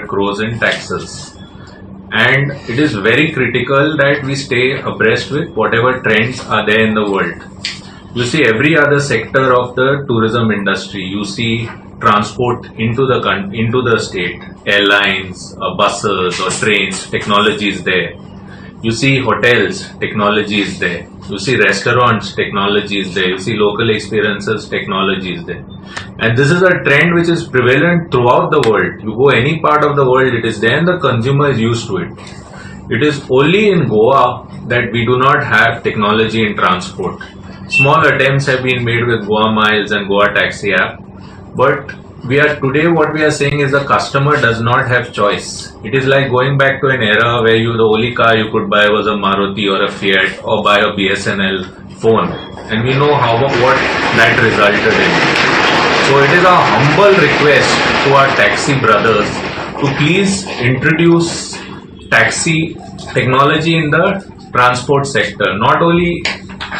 crores in taxes. And it is very critical that we stay abreast with whatever trends are there in the world. You see every other sector of the tourism industry. You see transport into the state, airlines, buses or trains, technology is there. You see hotels, technology is there. You see restaurants, technology is there. You see local experiences, technology is there. And this is a trend which is prevalent throughout the world. You go any part of the world, it is there and the consumer is used to it. It is only in Goa that we do not have technology in transport. Small attempts have been made with Goa Miles and Goa Taxi app, but what we are saying is the customer does not have choice. It is like going back to an era where the only car you could buy was a Maruti or a Fiat or buy a BSNL phone, and we know what that resulted in. So it is a humble request to our taxi brothers to please introduce taxi technology in the transport sector, not only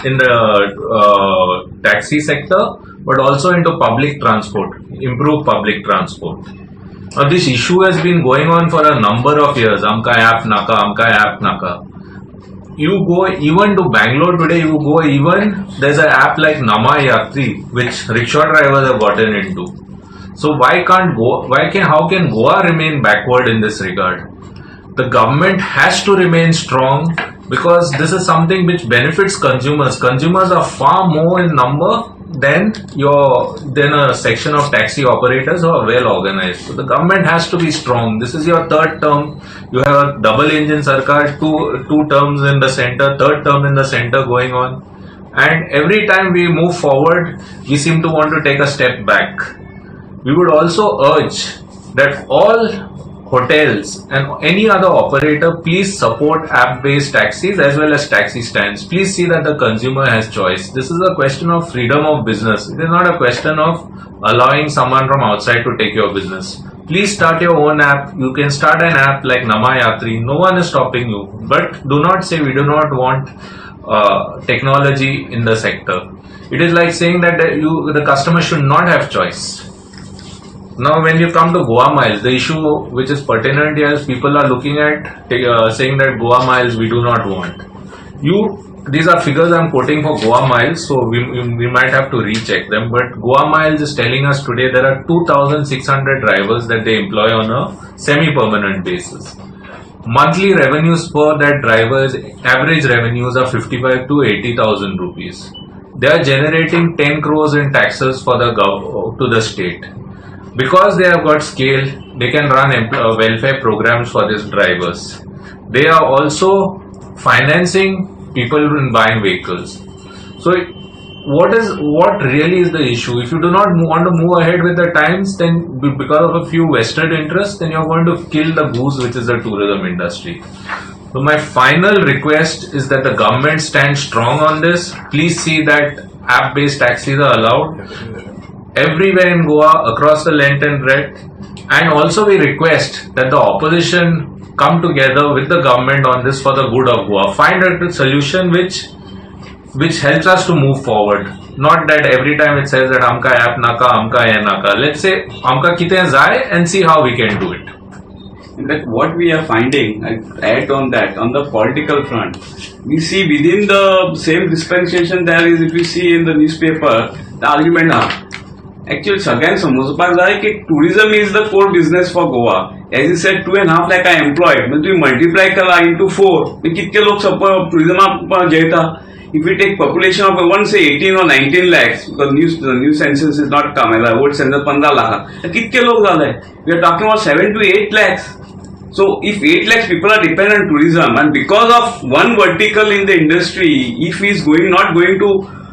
in the taxi sector but also into public transport, improve public transport. Now this issue has been going on for a number of years. Amka app naka. You go even to Bangalore today, there's an app like Nama Yatri which rickshaw drivers have gotten into. So how can Goa remain backward in this regard? The government has to remain strong because this is something which benefits consumers. Consumers are far more in number than a section of taxi operators who are well organized. So the government has to be strong. This is your third term. You have a double engine sarkar, two terms in the center, third term in the center going on. And every time we move forward, we seem to want to take a step back. We would also urge that all hotels and any other operator please support app-based taxis as well as taxi stands. Please see that the consumer has choice. This is a question of freedom of business. It is not a question of allowing someone from outside to take your business. Please start your own app. You can start an app like Nama Yatri. No one is stopping you. But do not say we do not want technology in the sector. It is like saying that the customer should not have choice. Now when you come to Goa Miles, the issue which is pertinent here is people are looking at saying that Goa Miles we do not want. These are figures I am quoting for Goa Miles, so we might have to recheck them, but Goa Miles is telling us today there are 2,600 drivers that they employ on a semi-permanent basis. Monthly revenues per that driver's average revenues are 55 to 80,000 rupees. They are generating 10 crores in taxes for to the state. Because they have got scale, they can run welfare programs for these drivers. They are also financing people in buying vehicles. So what really is the issue? If you do not want to move ahead with the times, then because of a few vested interests, then you're going to kill the goose which is the tourism industry. So my final request is that the government stands strong on this. Please see that app-based taxis are allowed everywhere in Goa, across the length and breadth, and also we request that the opposition come together with the government on this for the good of Goa. Find a solution which helps us to move forward. Not that every time it says that Amka app naka, Amka ya naka. Let's say Amka kite zai and see how we can do it. In fact, what we are finding, I add on that, on the political front, we see within the same dispensation there is, if you see in the newspaper, the argument actually सगळ्यांक समजपाक जाय की tourism is the core business for Goa. As you said, 2.5 lakh are employed. म्हणजे तुम्ही multiply करा into 4. कितके लोक tourism जेता? If we take population of one say 18 or 19 lakhs, because the new census is not come, old census 15 lakh. कितके लोक झाले? We are talking about 7 to 8 lakhs. So if 8 lakhs people are dependent on tourism, and because of one vertical in the industry, if he is not going to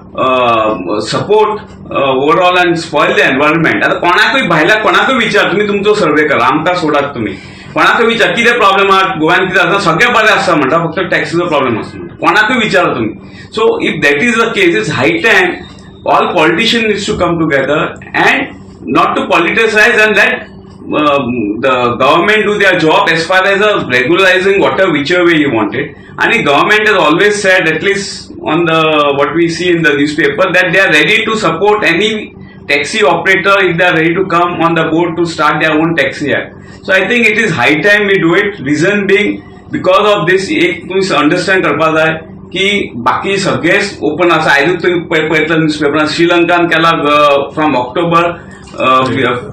support overall and spoil the environment. आता कोणाकूय विचार तुम्ही तुमचो सर्वे करा, आमकां सोडात तुम्ही कोणाकूय विचार कितें प्रॉब्लेम आहा गोव्यान कितें आसा सगळें बरें आसता म्हणटा फक्त टॅक्सीचो प्रॉब्लेम आसा म्हणटा कोणाकूय विचारा तुम्ही. So if that is the case it's high time all politician needs to come together and not to politicise and that the government do their job as far as regularizing whichever way you want it. And the government has always said, at least on what we see in the newspaper, that they are ready to support any taxi operator if they are ready to come on the board to start their own taxi app. So I think it is high time we do it. Reason being, because of this, एक तुम्ही understand करपाक जाय की बाकी सगळेच open आसा. आयजूच तुम्ही पळयतलो न्यूजपेपरान श्रीलंकान केला from October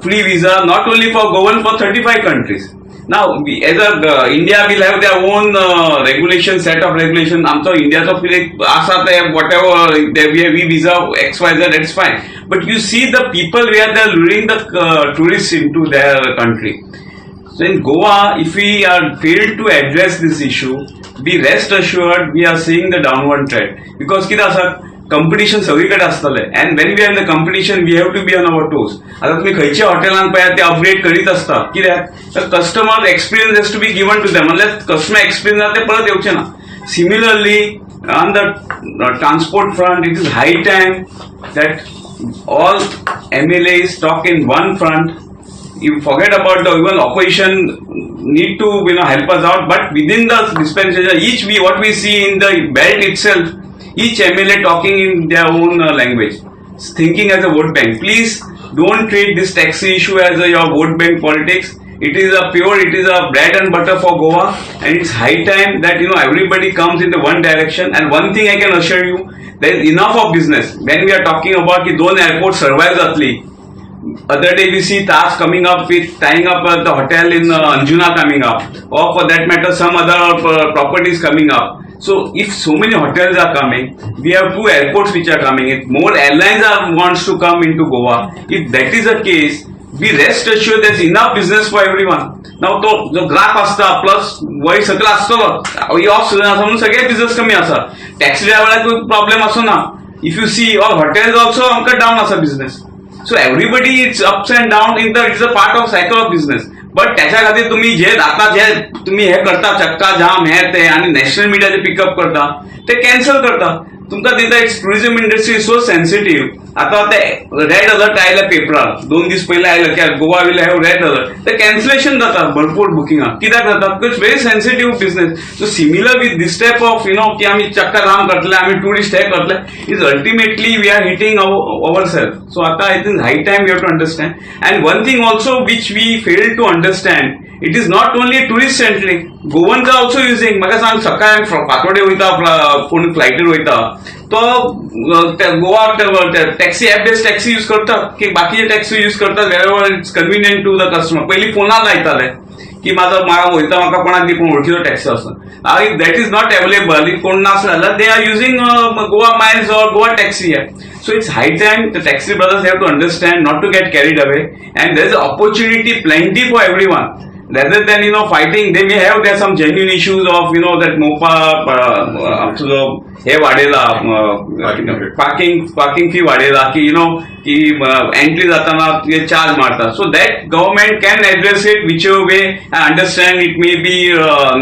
free visa not only for Goan, for 35 countries. Now, as a India will have their own regulation, set of regulation. आमचो इंडियाचो एक आसा ते whatever we visa XYZ, that's fine. But you see the people where they are luring the tourists into their country. So in Goa, if we are failed to address this issue, be rest assured we are seeing the downward trend. Because कितें आसा, competition सगळीकडे आसतले, and when we are in the competition we have to be on our toes. आता तुम्ही खंयच्या हॉटेलांक पळयात ते upgrade करीत असता, कित्याक तर customer experience has to be given to them, म्हणल्यार कस्टमर एक्सपिरियन्स ते परत येवचे ना. Similarly, on the transport front, it is high time that all MLAs talk in one front. You forget about the even opposition need to help us out, but within the dispensation, what we see in the belt itself, each MLA talking in their own language, thinking as a vote bank. Please don't treat this taxi issue as your vote bank politics. It is a bread and butter for Goa, and it's high time that everybody comes in the one direction. And one thing I can assure you, there is enough of business. When we are talking about ki दोन airports survive atli, other day we see TAG coming up with tying up the hotel in Anjuna coming up, or for that matter some other properties coming up. So if so many hotels are coming, we have 2 airports which are coming. If more airlines wants to come into Goa, if that is the case, we rest assured there's enough business for everyone. Now तो जो ग्राहक असता plus वय सगळं असतो, off season आसा म्हणून सगळे बिझनेस कमी आसा. टॅक्सी ड्रायव्हराक प्रॉब्लेम असो ना. If you see all hotels also आमकां डाऊन आसा business. So everybody it's ups and down it's a part of cycle of business. But त्याच्या खातीर तुम्ही जे तुम्ही हे करता चक्का जाम हे ते आणि नॅशनल मिडिया जे पिकअप करता ते कॅन्सल करता. तुमकां दिसता it's tourism industry is so sensitive. आता ते रेड अलर्ट आयले पेपरार 2 दीस पयले आयले की Goa will have red alert. ते कॅन्सलेशन जाता भरपूर बुकिंगा. कित्याक जाता? Because very sensitive business. So similar with this type of की आम्ही चक्का जाम करतले, आम्ही टुरिस्ट हे करतले, is ultimately we are hitting our self. So आता I think high time we have to understand. And one thing also which we fail to understand, it is not only tourist centric. Goans are also using. म्हाका सांग, सकाळी फातोडे वयता कोण फ्लायटीर वयता तो Goa taxi app based taxi use करतात की बाकीचे टॅक्सी यूज करतात वेरेवर it's convenient to the customer. पयलीं फोनार लायताले की म्हाका वयता म्हाका कोणाक दी कोण वळखीचो टॅक्सी आसा. If that is not available, if कोण नासले जाल्यार they are using Goa miles और Goa taxi app. So it's high time the taxi brothers have to understand not to get carried away, and there is opportunity plenty for everyone. Rather than fighting, they may have there some genuine issues of that MOPA हे वाढेला parking fee वाढेला की की entry जाताना charge मारतात. So that government can address it which way. I understand it may be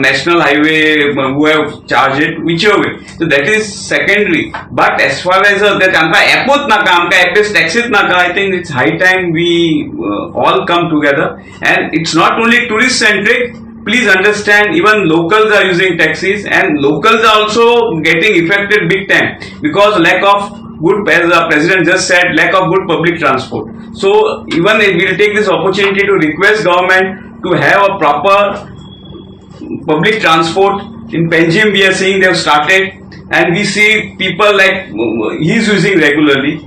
national highway who have charge it which way. So that is secondary. But as far as आमकां ऍपच नाका, आमकां app based टॅक्सीच नाका. I think it's high time we all come together. And it's not only tourist centric. Please understand, even locals are using taxis, and locals are also getting affected big time because lack of good, as the president just said, lack of good public transport. So even we will take this opportunity to request government to have a proper public transport. In Panjim we are seeing they have started, and we see people like he's using regularly.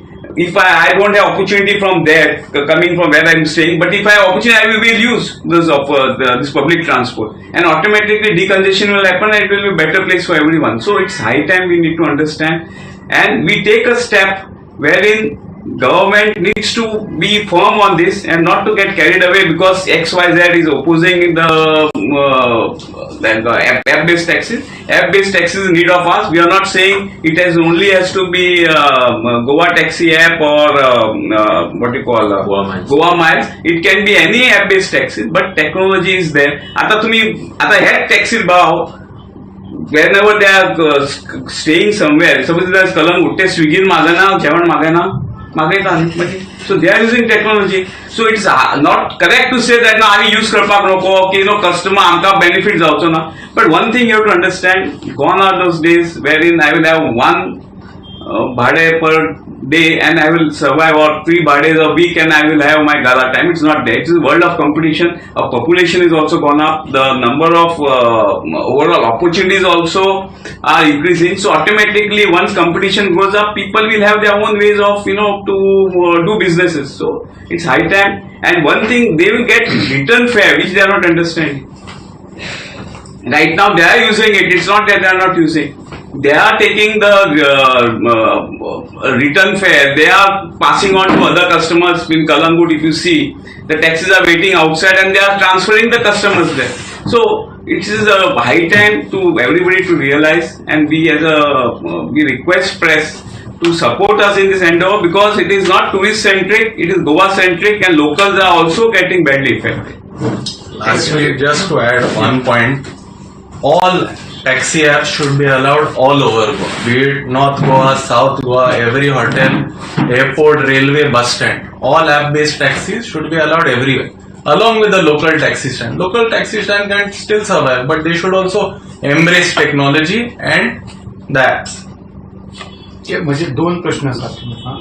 If I don't have opportunity from there, coming from where I'm staying, but if I have opportunity, I will use this public transport, and automatically decongestion will happen, and it will be a better place for everyone. So it's high time we need to understand, and we take a step wherein government needs to be firm on this and not to get carried away because XYZ is opposing the app-based taxis. App-based taxis in need of us. We are not saying it has to be Goa taxi app or what you call Goa Miles. It can be any app-based taxi, but technology is there. आता हे taxi भाव whenever they are staying somewhere, suppose there is कलम उठते स्विगीन मागना जेवण मागना so they are using technology. So it's not correct to say that आम्ही use करपाक नको की customer आमकां benefit जावचो ना. But one thing you have to understand, gone are those days wherein I will have one भाडे per day and I will survive, or 3 birthdays a week and I will have my gala time. It's not there. It's a world of competition. Our population is also gone up. The number of overall opportunities also are increasing. So automatically, once competition goes up, people will have their own ways of to do businesses. So it's high time. And one thing, they will get return fare, which they are not understanding. Right now, they are using it. It's not that they are not using. They are taking the return fare. They are passing on to other customers. In Kalangut, if you see, the taxis are waiting outside and they are transferring the customers there. So it is a high time to everybody to realize, and we we request press to support us in this endeavor, because it is not tourist centric, it is Goa centric, and locals are also getting badly affected. Lastly, just to add one point, all taxi apps should be allowed all over Goa, be it North Goa, South Goa, every hotel, airport, railway, bus stand. All app-based taxis should be allowed everywhere, along with the local taxi stand. Local taxi stand can still survive, but they should also embrace technology and the apps. म्हणजे 2 प्रश्न आसात तुमकां.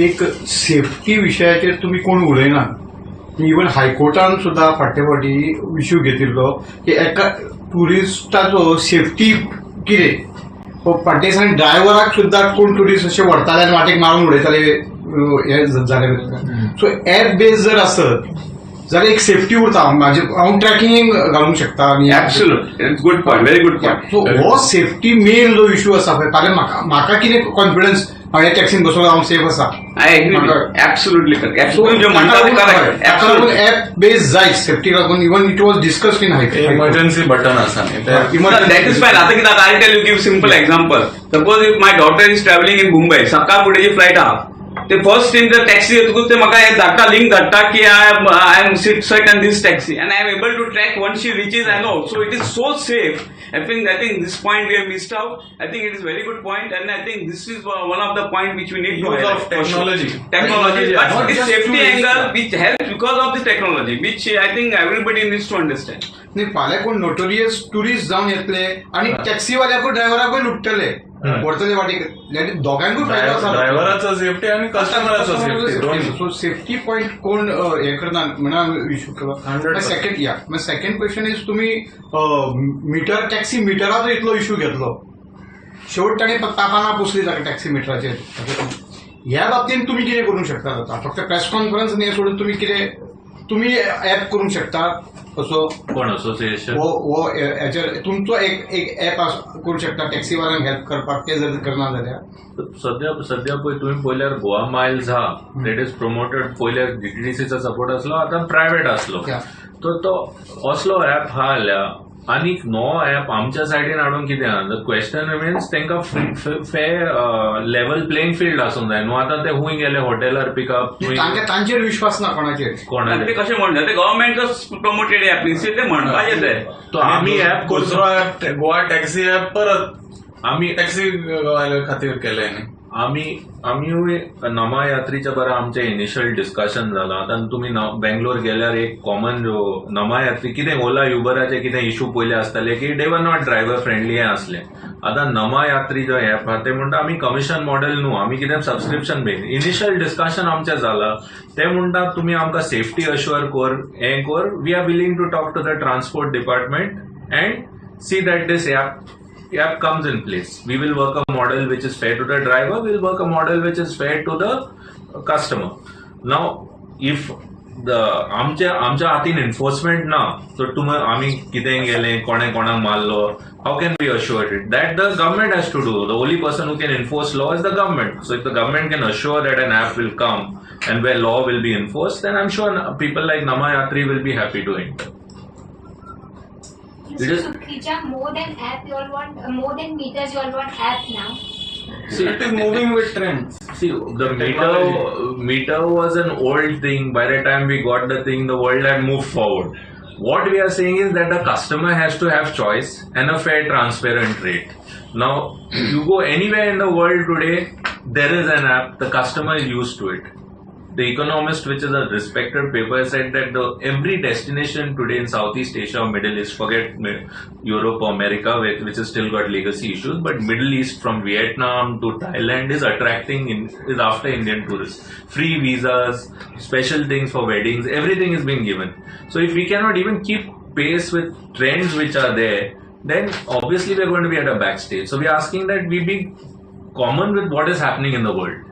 एक, safety विशयाचेर तुमी कोण उलयना. Even हायकोर्टान सुद्दां फाटले फावटी इश्यू घेतिल्लो की एका टुरिस्टाचो सेफ्टी कितें, फाटल्या दिसांनी ड्रायव्हराक सुद्दां कोण टुरिस्ट अशें व्हरताले आनी वाटेक मारून उडयताले हे जाले. सो एप बेस्ड जर आसत जाल्यार एक सेफ्टी उरता. हांव ट्रॅकिंग घालूंक शकता. Absolutely, it's good point, very good point. सो हो सेफ्टी मेन जो इश्यू आसा पळय, फाल्यां म्हाका कितें कॉन्फिडन्स हांव ह्या टॅक्सीन बसोन हांव सेफ आसा. I agree. Absolutely correct. Absolutely, जे म्हणटा ते correct. Absolutely. ऍप बेस्ड जाय सेफ्टी लागून. Even it was discussed in hi emergency button आसा न्ही ते. That is fine. आता कितें जाता, I'll tell you, give simple example. Suppose if my daughter is traveling in Mumbai, सकाळ फुडेंची फ्लायट आहा, ते फर्स्ट इन द टॅक्सी येतकूच ते म्हाका एक धाडटा, लिंक धाडटा की I am set in this taxi, and I am able to track once she reaches. I know, so it is so safe. I think this point we have missed out. I think it is very good point, and I think this is one of the point which we need to Use highlight. of technology. Technology, but Not this just safety tourist. angle which helps because of this technology, which I think everybody needs to understand. नाही, फाल्यां कोण notorious tourist जावन येतले आनी टॅक्सीवाल्याकूय ड्रायव्हराकूय लुटतले, व्हरतले वाटेक. दोगांकूय फायदो आसा. ड्रायव्हराचो सेफ्टी आणि कस्टमराचो सेफ्टी. सो सेफ्टी पॉइंट कोण हे करना म्हणा इश्यू करता. सेकंड क्वेश्चन इज, तुम्ही मिटर टॅक्सी मिटराचो इतलो इश्यू घेतलो, शेवट ताणें तापाना पोसली ताका टॅक्सी मिटराचेर. ह्या बाबतींत तुम्ही कितें करूंक शकता? आता फक्त प्रेस कॉन्फरन्स न्ही सोडून तुम्ही ऍप करूंक शकता कसो? कोण असोसिएशन वो हेचेर तुमचो एक ऍप करूंक शकता टॅक्सीवाल्यांक हेल्प करपाक, ते जर करना जाल्यार. सध्या तुम्ही पळयल्यार गोवा मायल्स हा, देट इज प्रोमोटेड. पयले डीटीडीसीचा सपोर्ट असलो, आता प्रायव्हेट असलो. तो असलो ऍप हा आल्या, आनी नवो ऍप आमच्या सायडीन हाडून कितें आहा, द क्वेश्चन रिमेन्स तेंकां फेर लेवल प्लेइंग फील्ड आसूंक जाय न्हू. आतां ते खूंय गेले हॉटेलार पिकअप, तांचेर विश्वास ना कोणाचेर. ते कशें म्हणटा, ते गव्हर्नमेंटच प्रमोटेड ऍप न्ही, ते म्हणपाचें ते. तो आमी ऍप करचो, गोवा टॅक्सी ऍप परत आमी टॅक्सी खातीर केले न्ही. आम्ही नमा यात्रीच्या बरं आमचे इनिशियल डिस्कशन झालं. आता तुम्ही बेंगलोर गेल्यार एक कॉमन जो नमा यात्री कितें ओला युबराचे कितें इश्यू पयले आसताले की दे वर नॉट ड्रायव्हर फ्रेंडली हे असले. आता नमा यात्री जो ऍप हा ते म्हणटा आमी कमिशन मॉडेल न्हू, आमी कितें सबस्क्रिप्शन बेस. इनिशियल डिस्कशन आमचें जालां. ते म्हणटा तुमी आमकां सेफ्टी अश्युअर कर, हें कर. We are willing to talk to the transport department and see that this app comes in place. We will work a model which is fair to the driver. We will work a model which is fair to the customer. Now, if आमच्या हातीन enforcement ना, तर तुम्ही आम्ही कितें गेले, कोणे कोणाक मारलो, how can we assure it? That the government has to do. The only person who can enforce law is the government. So if the government can assure that an app will come and where law will be enforced, then I'm sure people like Nama Yatri will be happy to enter. More than app, you all want more than meters. You all want app now. See, it is moving with trends. See, the meter was an old thing. By the time we got the thing, the world had moved forward. What we are saying is that the customer has to have choice and a fair, transparent rate. Now, you go anywhere in the world today, there is an app. The customer is used to it. The Economist, which is a respected paper, said that every destination today in Southeast Asia or Middle East, forget Europe or America, which has still got legacy issues, but Middle East from Vietnam to Thailand is is after Indian tourists. Free visas, special things for weddings, everything is being given. So if we cannot even keep pace with trends which are there, then obviously we are going to be at a backstage. So we are asking that we be common with what is happening in the world.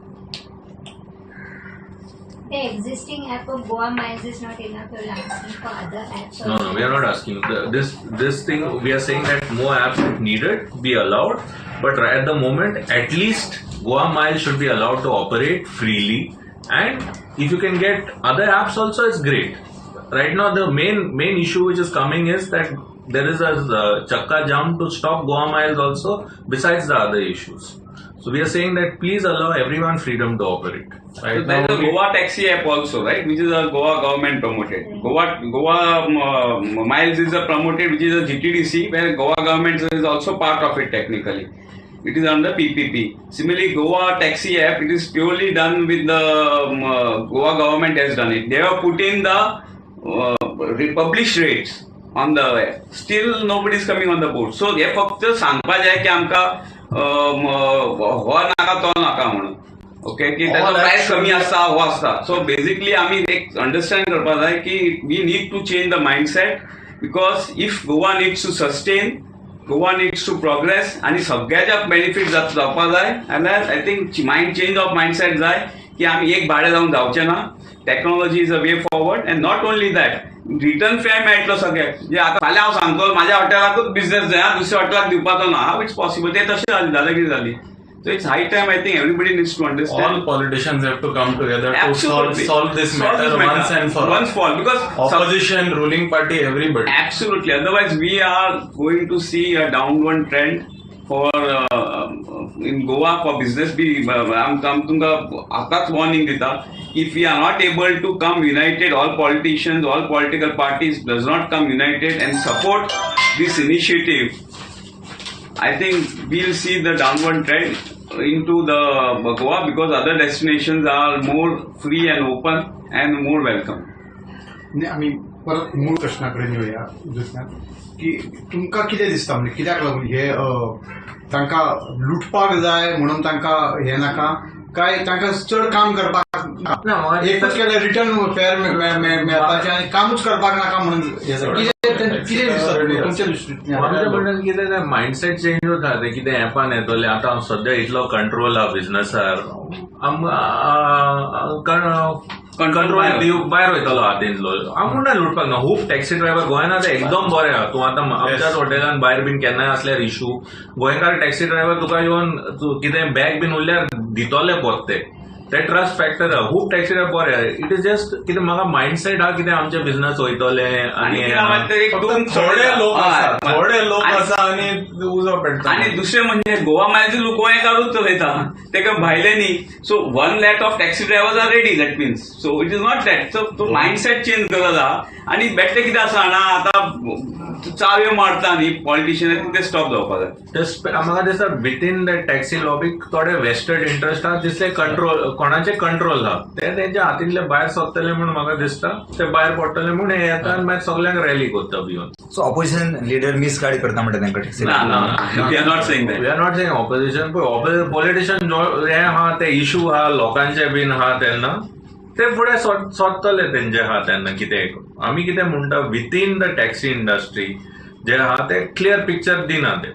The existing app of Goa Miles is not enough. You're asking for other apps. No, we are not asking. This thing, we are saying that more apps if needed, be allowed. But at the moment, at least Goa Miles should be allowed to operate freely. And if you can get other apps also, it's great. Right now, the main issue which is coming is that there is a chakka jam to stop Goa Miles also, besides the other issues. So we are saying that please allow everyone freedom to operate. Right so there is a Goa taxi app also, right, which is a Goa government promoted. Goa Miles is a promoted, which is a GTDC, where Goa government is also part of it technically. It is under PPP. Similarly, Goa taxi app, it is purely done with the Goa government has done it. They have put in the published rates on the web. Still nobody is coming on the board. So हे फक्त सांगपाक जाय की आमकां हो नाका तो नाका म्हणून ओके की त्याचा प्राइस कमी असता हो असता सो बेसिकली आम्ही एक अंडरस्टँड करपाक जाय की we need to change the mindset because if Goa needs to sustain Goa needs to progress आणि सगळ्याच्या बेनिफिट जावपाक जाय जाल्यार I think mind change of mindset जाय की आम्ही एक भाडे जावन जावचे ना technology is a way forward and not only that return fare मेळटलो सगळ्याक जे आता फाल्यां हांव सांगतो म्हाज्या हॉटेलाकूच बिझनेस जाय दुसऱ्या हॉटेलाक दिवपाचो ना हाव इट्स पॉसिबल ते तशें जालें कितें जाली So it's high time, I think everybody needs to understand. All politicians have to come together Absolutely. to solve this matter once and for all. Once for all. Because opposition, ruling party, everybody. Absolutely. Otherwise, we are going to see a downward trend for in Goa for business. I'm तुमका आताच warning दिता. If we are not able to come united, all politicians, all political parties does not come united and support this initiative, I think we'll see the downward trend into the Goa because other destinations are more free and open and more welcome. आम्ही परत मूळ प्रश्नाकडे येऊया दुसऱ्यात की तुमका कितें दिसता म्हणजे कित्याक लागून हे तांकां लुटपाक जाय म्हणून तांकां हे नाका काय तांकां चड काम करपाक एकच केल्यार रिटर्न फेअर मेळपाचें आनी कामूच करपाक नाका म्हणून कितें दिसता तुमच्या दृश्टीन कितें मायंडसेट चेंज जाता ते कितें एपान येतले आतां सद्या इतलो कंट्रोल आहा बिझनेसार कंट्रोल भायर वयतलो हातींतलो आमकां म्हणटा लुटपाक ना खूब टॅक्सी ड्रायव्हर गोंयान आतां एकदम बरें आहा तूं आतां आमच्याच हॉटेलान भायर बीन केन्नाय असल्यार इशू गोंयकार टॅक्सी ड्रायव्हर तुका येवन कितें बॅग बीन उरल्यार दितले पोत्ते ते ट्रस्ट फॅक्टर आहा खूब टॅक्सी ड्रायव्हर बरें आहा इट इज जस्ट कितें म्हाका मायंडसेट आहा कितें आमचें बिझनेस वयतलें आनी थोडे लोक आसा आनी उजो पेटता आणि दुसरे म्हणजे गोवा मायल्स लोक गोंयकारूच चलयता तेका भायले न्ही so 1 lakh of taxi drivers are ready that means so it is not that so तो मायंडसेट चेंज गरज आहा आणि बेटले कितें आसा जाणा आतां चाव्यो मारता न्ही पॉलिटिशियन ते स्टॉप जावपाक जाय म्हाका दिसता विथीन द टॅक्सी लॉबीक थोडे वेस्टेड इंटरेस्ट आहा दिसले कंट्रोल कोणाचे कंट्रोल आहा ते तेंच्या हातींतले भायर सरतले म्हणून म्हाका दिसता ते भायर पडटले म्हणून हे येता आनी मागीर सगळ्यांक रॅली करता भिवन सो ऑपोजिशन लिडर मिस गाडी करता म्हणटा तांकां taxi we are not saying that we are not saying opposition पळय पॉलिटिशियन हे आहा ते इशू आहा लोकांचे बीन आहा तेन्ना ते फुडें सोदतले तेंचे आहा तेन्ना कितें आमी कितें म्हणटा विथीन द टॅक्सी इंडस्ट्री जे आहा ते क्लियर पिक्चर दिना ते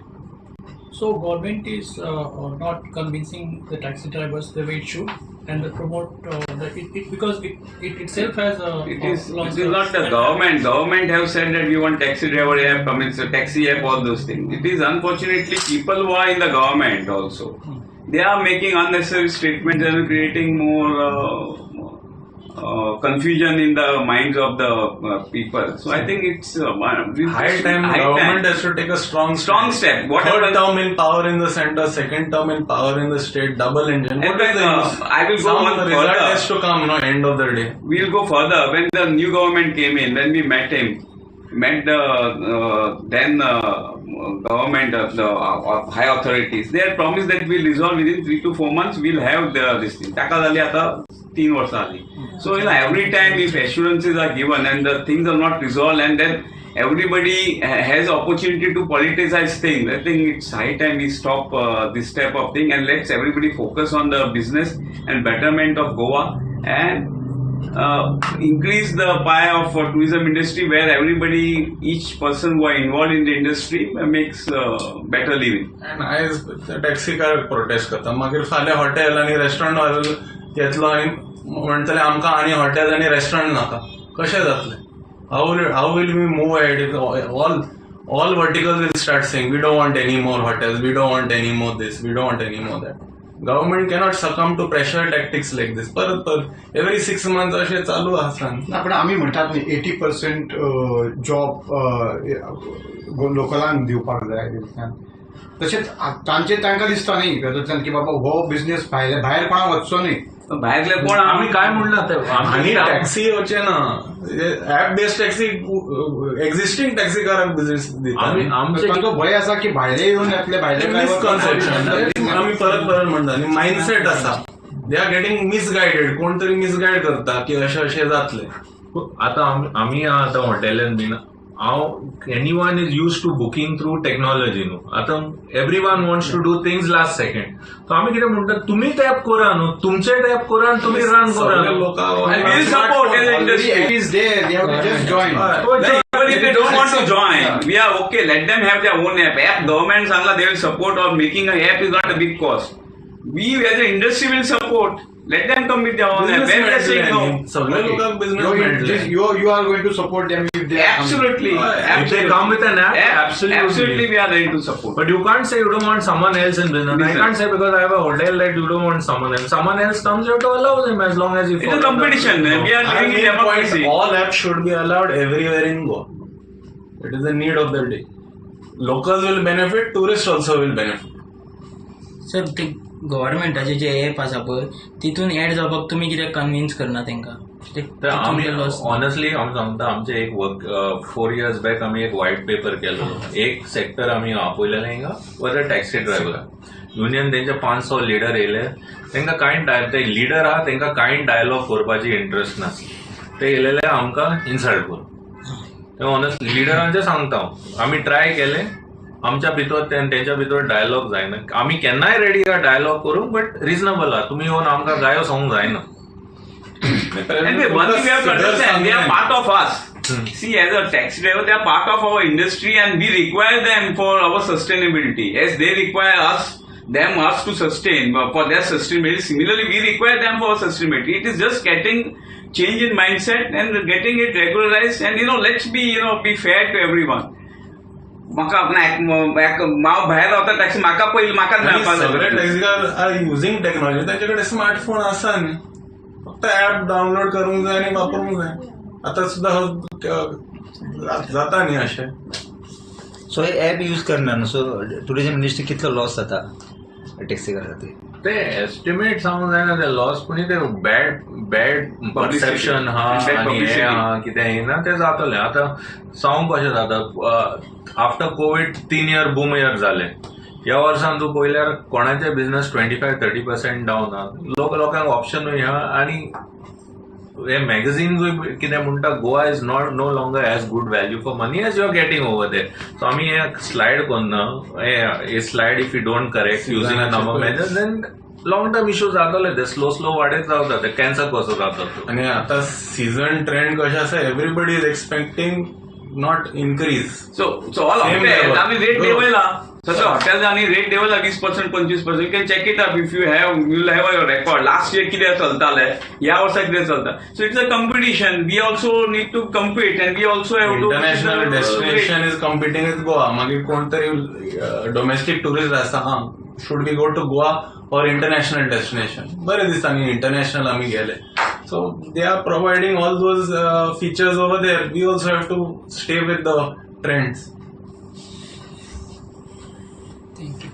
So government is not convincing the taxi drivers the way it should, and they promote because it itself has a. It is not the government. Government have said that we want taxi driver app, comments, taxi app, all those things. It is unfortunately people who are in the government also. They are making unnecessary statements and creating more confusion in the minds of the people. So I think it's high time government has to take a strong step. Third term in power in the center, second term in power in the state, double engine. What is the use? I will go on further. The result has to come, end of the day. We will go further. When the new government came in, when we met the then government of the high authorities, they had promised that we'll resolve within 3 to 4 months. We'll have this thing. Taka zali ata 3 वर्सां आली. So every time if assurances are given and the things are not resolved and then everybody has opportunity to politicize things, I think it's high time we stop this type of thing and let's everybody focus on the business and betterment of Goa and increase the pie of tourism industry where everybody, each person who are involved in the industry makes better living. And आयज taxi car protest करता मागीर फाल्यां hotel आनी restaurant वालो येतलो आनी म्हणटले आमकां आनी हॉटेल आनी रेस्टॉरंट नाका. कशें जातलें? How will we move ahead if all verticals will start saying we don't want any more hotels, we don't want any more this, we don't want any more that. Government cannot succumb to pressure tactics like this. परत every 6 months अशें चालू आसा. ना पण आमी म्हणटात न्ही 80% job लोकलांक दिवपाक जाय. तशेंच तांकां दिसता न्ही की बाबा हो बिझनेस भायर कोणाक वचचो न्ही. भायरले कोण आम्ही काय म्हणलं ते आनी टॅक्सी येवचे ना. App based taxi existing taxi कारांक बिझनेस दिता. आमचे तांचो भंय आसा की भायले येवन आपले भायले मिसकन्सेप्शन आमी परत म्हणटा न्ही मायंडसेट आसा. They are getting misguided. कोण तरी मिसगायड करता की अशें जातलें. आता आम्ही आता हॉटेलान been anyone is used to booking through technology न्हू. आता everyone wants to do things last second. So आम्ही कितें म्हणटा तुम्ही टॅप करा न्हू, तुमचे टॅप करा आणि तुम्ही रन करा. And we will support as an industry. It is there, they have to just join. But if they don't want to join, we are okay. Let them have their own app. App government sangla they will support or making a app is not a big cost. We as an industry will support. Let them come with their own app. When they say no, सगळे लोकांक business You are going to support them if they are absolutely. If they come with an app, Absolutely we are ready to support. But you can't say you don't want someone else in business. I can't say because I have a hotel that you don't want someone else. Someone else comes, you have to allow them as long as you. It's a competition. We are living in democracy. All apps should be allowed everywhere in Goa. It is the need of the day. Locals will benefit, tourists also will benefit. Sir ते गव्हर्मेंटाचे जे app आसा पळय तितून add जावपाक तुमी कित्याक convince करना तेंकां? आम्ही ऑनेस्टली आमी सांगता आमचे एक 4 years बॅक आम्ही एक व्हाईट पेपर केलो. एक सेक्टर आम्ही आपयलेलें हिंगा was a taxi driver. Union तेंचे 500 लिडर येयले. तेंकां कांय ते लिडर आहा तेंकां कांय डायलॉग करपाची इंट्रस्ट नासली. ते येयलेले आमकां इन्सल्ट करून. ते ऑनेस्टली लिडरांचे सांगता आमी ट्राय केले. आमच्या भितर तेंच्या भितर डायलॉग जायना. आमी केन्नाय रेडी आहा डायलॉग करूंक बट रिजनेबल आहा. तुमी येवन आमकां गायो सांगूंक जायना. And one thing we have to understand, they are part of us. See, as a taxi driver, they are part of our industry and we require them for our sustainability. As they require us to sustain for their sustainability. Similarly, we require them for our sustainability. It is just getting change in mindset and getting it regularized. And let's be fair to everyone. म्हाका हांव भायर रावता taxi म्हाका पयलीं म्हाकाच मेळपाक जाय. सगळे टॅक्सीकार आर युजींग टेक्नॉलॉजी. तांचे कडेन स्मार्टफोन आसा न्ही. फक्त ऍप डावनलोड करूंक जाय आनी वापरूंक जाय. आतां सुद्दां जाता न्ही अशें. सो हे ॲप यूज करना न्हू. सो टुरिझम इंडस्ट्री कितलो लॉस जाता टॅक्सी खातीर? ते एस्टिमेट सांगूंक जायना ते लॉस. पूण ते बॅड परसेप्शन आहा आनी हे आहा कितें येना ते जातलें. आतां सांगूंक कशें जाता after Covid 3 year boom year जालें. ह्या वर्सान तूं पळयल्यार कोणाचे बिझनेस 25-30% डावन आहा. लोकांक ऑप्शनूय आहा आनी हे मॅगझिन्सूय कितें म्हणटा Goa is no longer as good value for money as you are getting over there. So आमी हे स्लायड करना. हे slide if you don't correct using a number measures then long term issue जातले. ते स्लो वाडत रावता. ते कॅन्सर कसो जाता. आनी आतां सीझन ट्रेंड कशें आसा everybody is expecting not increase. So all hotels, आम्ही रेट देवयला. सगळे हॉटेल्स आणि rate देवयला 20%-25%. You can check it up if you will have a record. Last year कितें चलताले, ह्या वर्सा कितें चलता. So it's a competition. We also need to compete and we also have to. International destination is competing with Goa. मागीर कोण तरी domestic tourist आसा should we go to Goa or international destination. बरे दिसता इंटरनॅशनल आमी गेले. So they are providing all those features over there. We also have to stay with the trends. Thank you.